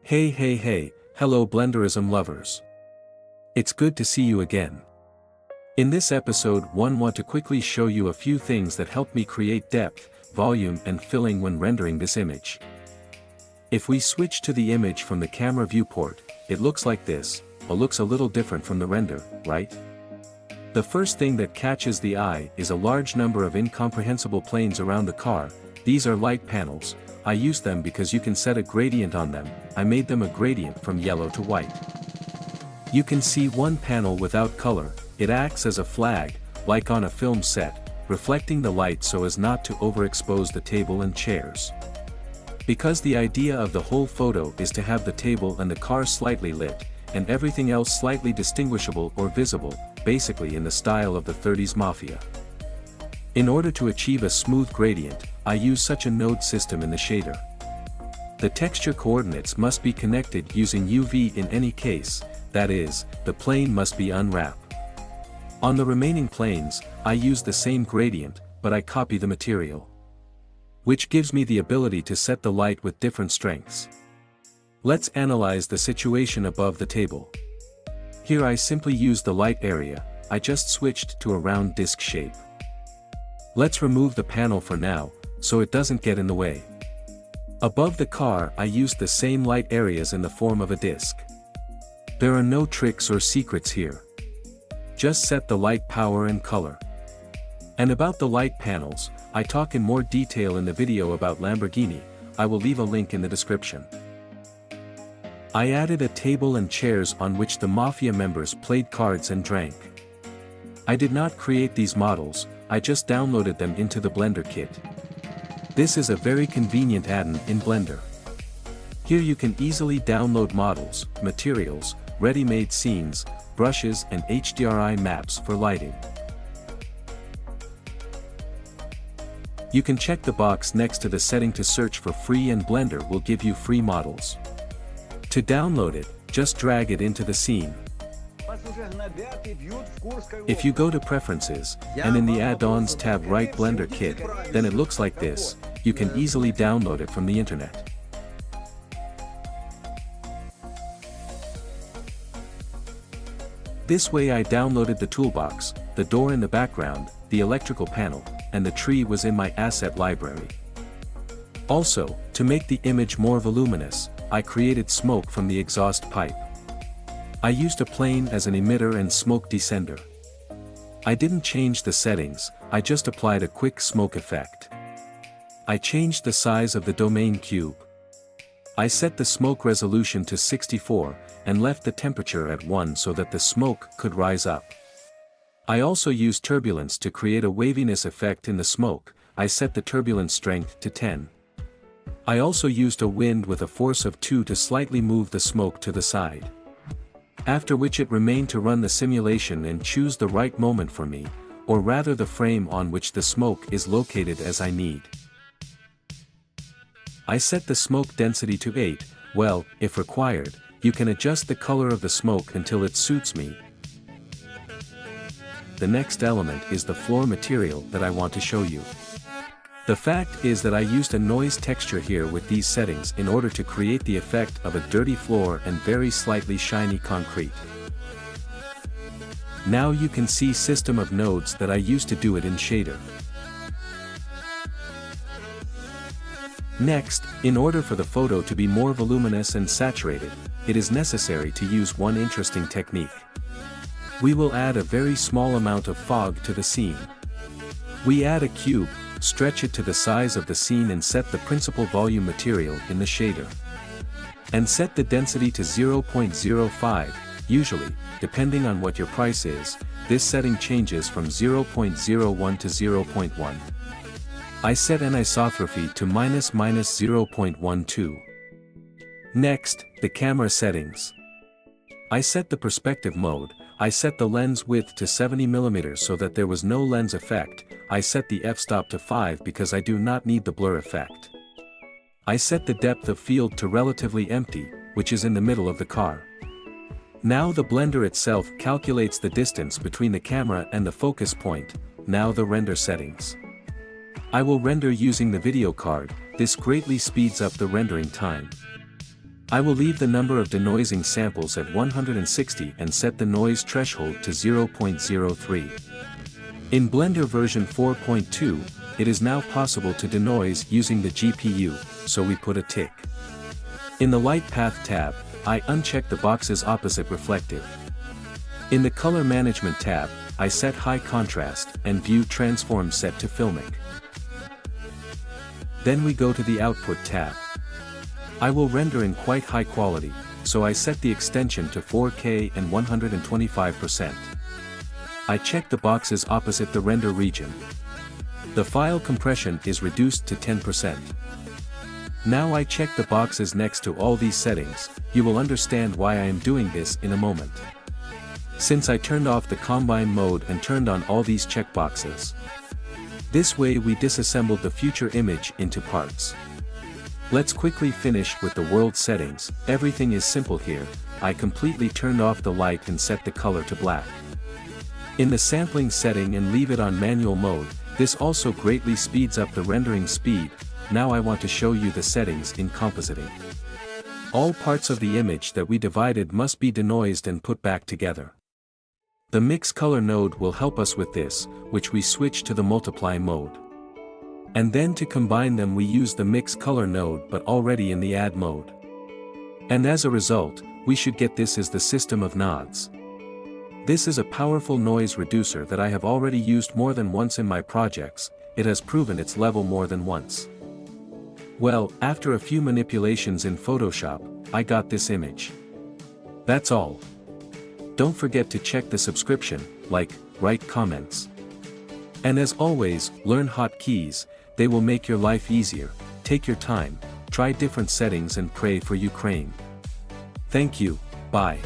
Hey, hello Blenderizm lovers. It's good to see you again. In this episode want to quickly show you a few things that help me create depth, volume and filling when rendering this image. If we switch to the image from the camera viewport, it looks like this, but looks a little different from the render, right? The first thing that catches the eye is a large number of incomprehensible planes around the car. These are light panels. I use them because you can set a gradient on them. I made them a gradient from yellow to white. You can see one panel without color. It acts as a flag, like on a film set, reflecting the light so as not to overexpose the table and chairs. Because the idea of the whole photo is to have the table and the car slightly lit, and everything else slightly distinguishable or visible, basically in the style of the 30s Mafia. In order to achieve a smooth gradient, I use such a node system in the shader. The texture coordinates must be connected using UV in any case, that is, the plane must be unwrapped. On the remaining planes, I use the same gradient, but I copy the material, which gives me the ability to set the light with different strengths. Let's analyze the situation above the table. Here I simply use the light area. I just switched to a round disc shape. Let's remove the panel for now, so it doesn't get in the way. Above the car I used the same light areas in the form of a disc. There are no tricks or secrets here. Just set the light power and color. And about the light panels, I talk in more detail in the video about Lamborghini. I will leave a link in the description. I added a table and chairs on which the Mafia members played cards and drank. I did not create these models, I just downloaded them into the Blender kit. This is a very convenient add-in in Blender. Here you can easily download models, materials, ready-made scenes, brushes and HDRI maps for lighting. You can check the box next to the setting to search for free and Blender will give you free models. To download it, just drag it into the scene. If you go to Preferences, and in the Add-ons tab write Blender Kit, then it looks like this. You can easily download it from the internet. This way I downloaded the toolbox, the door in the background, the electrical panel, and the tree was in my asset library. Also, to make the image more voluminous, I created smoke from the exhaust pipe. I used a plane as an emitter and smoke descender. I didn't change the settings, I just applied a quick smoke effect. I changed the size of the domain cube. I set the smoke resolution to 64, and left the temperature at 1 so that the smoke could rise up. I also used turbulence to create a waviness effect in the smoke. I set the turbulence strength to 10. I also used a wind with a force of 2 to slightly move the smoke to the side. After which it remained to run the simulation and choose the right moment for me, or rather the frame on which the smoke is located as I need. I set the smoke density to 8, well, if required, you can adjust the color of the smoke until it suits me. The next element is the floor material that I want to show you. The fact is that I used a noise texture here with these settings in order to create the effect of a dirty floor and very slightly shiny concrete. Now you can see system of nodes that I used to do it in shader. Next, in order for the photo to be more voluminous and saturated, it is necessary to use one interesting technique. We will add a very small amount of fog to the scene. We add a cube, stretch it to the size of the scene and set the principal volume material in the shader. And set the density to 0.05, usually, depending on what your price is, this setting changes from 0.01 to 0.1. I set anisotropy to -0.12. Next, the camera settings. I set the perspective mode. I set the lens width to 70mm so that there was no lens effect. I set the f-stop to 5 because I do not need the blur effect. I set the depth of field to relatively empty, which is in the middle of the car. Now the blender itself calculates the distance between the camera and the focus point. Now the render settings. I will render using the video card. This greatly speeds up the rendering time. I will leave the number of denoising samples at 160 and set the noise threshold to 0.03. In Blender version 4.2, it is now possible to denoise using the GPU, so we put a tick. In the Light Path tab, I uncheck the boxes opposite reflective. In the Color Management tab, I set High Contrast and View Transform set to Filmic. Then we go to the Output tab. I will render in quite high quality, so I set the extension to 4K and 125%. I check the boxes opposite the render region. The file compression is reduced to 10%. Now I check the boxes next to all these settings. You will understand why I am doing this in a moment. Since I turned off the combine mode and turned on all these checkboxes. This way we disassembled the future image into parts. Let's quickly finish with the world settings. Everything is simple here. I completely turned off the light and set the color to black. In the sampling setting and leave it on manual mode, this also greatly speeds up the rendering speed. Now I want to show you the settings in compositing. All parts of the image that we divided must be denoised and put back together. The Mix Color node will help us with this, which we switch to the Multiply mode. And then to combine them we use the Mix Color node but already in the Add mode. And as a result, we should get this as the system of nodes. This is a powerful noise reducer that I have already used more than once in my projects. It has proven its level more than once. Well, after a few manipulations in Photoshop, I got this image. That's all. Don't forget to check the subscription, like, write comments. And as always, learn hotkeys. They will make your life easier. Take your time, try different settings and pray for Ukraine. Thank you, bye.